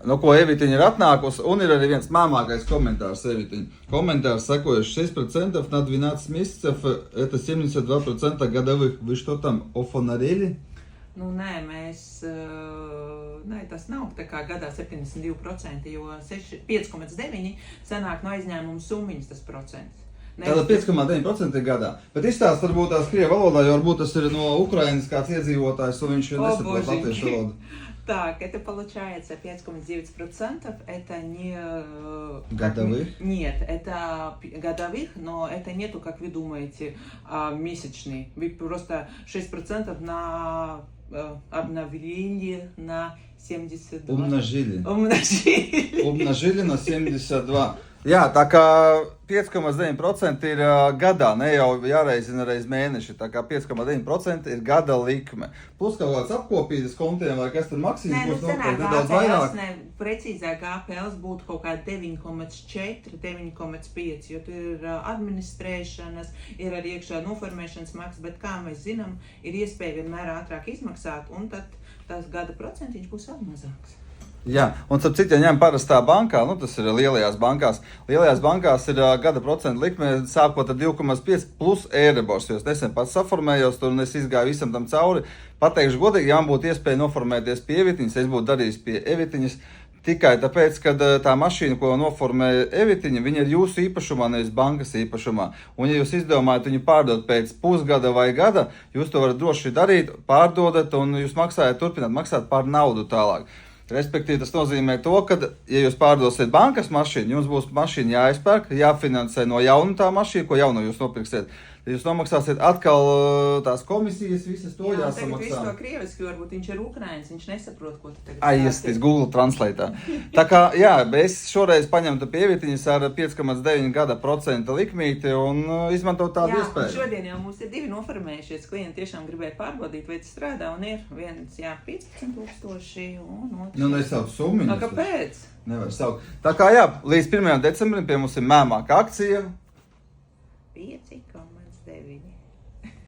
No, ko Evitiņa ir atnākusi, un ir arī viens māmākais komentārs Evitiņa. Комментарий следующий. 6% на 12 месяцев, это 72% годовых. Вы что там, офонарели? Nu, nē, tas nav tā kā gadā 72%, jo 5,9% sanāk no aizņēmuma summiņas tas procents. Tātad 5,9% ir gadā. Bet izstāst varbūt tās krievu valodā, jo varbūt tas ir no Ukrainas kāds iedzīvotājs, un viņš nesaprot latviešu valodu. Так, это получается 5,9%, это не... Годовых? Нет, это годовых, но это нету, как вы думаете, месячный. Вы просто 6% на обновление на 72. Умножили на 72. Jā, tā kā 5,9% ir gadā, ne jau jāreizina reiz mēneši, tā kā 5,9% ir gada likme. Plus kaut kāds apkopītas kontiem vai kas tur maksimums būs nopērk nedaudz vairāk. Precīzāk APLs būtu kaut kā 9,4, 9,5, jo tur ir administrēšanas, ir arī iekšā noformēšanas maksas, bet kā mēs zinām, ir iespēja vienmēr ātrāk izmaksāt, un tad tās gada procentiņš būs vēl mazāks. Jā, un starp citu, ja ņem parastā bankā, tas ir lielajās bankās ir gada procentu likme sākot ar 2,5 plus Eiribors, jo es nesen pats saformējos tur un es izgāju visam tam cauri. Pateikšu godīgi, ja man būtu iespēja noformēties pie Evitiņas, es būtu darījis pie Evitiņas tikai tāpēc, ka tā mašīna, ko noformē Evitiņa, viņa ir jūsu īpašumā, nevis bankas īpašumā. Un ja jūs izdomājat viņu pārdot pēc pusgada vai gada, jūs to varat droši darīt, pārdodat un jūs turpināt maksāt par naudu tālāk. Respektīvi, tas nozīmē to, ka, ja jūs pārdosiet bankas mašīnu, jums būs mašīna jāizpērk, jāfinansē no jauna tā mašīna, ko jaunu jūs nopirksiet. Jūs nomaksāsiet atkal tās komisijas, visas to jāsamaksā. Jā, tagad visu to krieviski, varbūt viņš ir Ukrainis, viņš nesaprot, ko tu tagad iesties Google Translate. Tā kā, jā, es šoreiz paņemtu pie Evitiņas ar 5,9% likmīti un izmantot tādu iespēju. Jā, šodien jau mums ir 2 noformējušies, klienti tiešām gribēja pārbaudīt, vai tas strādā, un ir viens, 15,000 un otrs. Nu, nesauc summiņas. No, kāpēc? Nevar saukt. Tā kā, jā, līdz 1. decembrim pie mums ir mēmāka akcija. 5.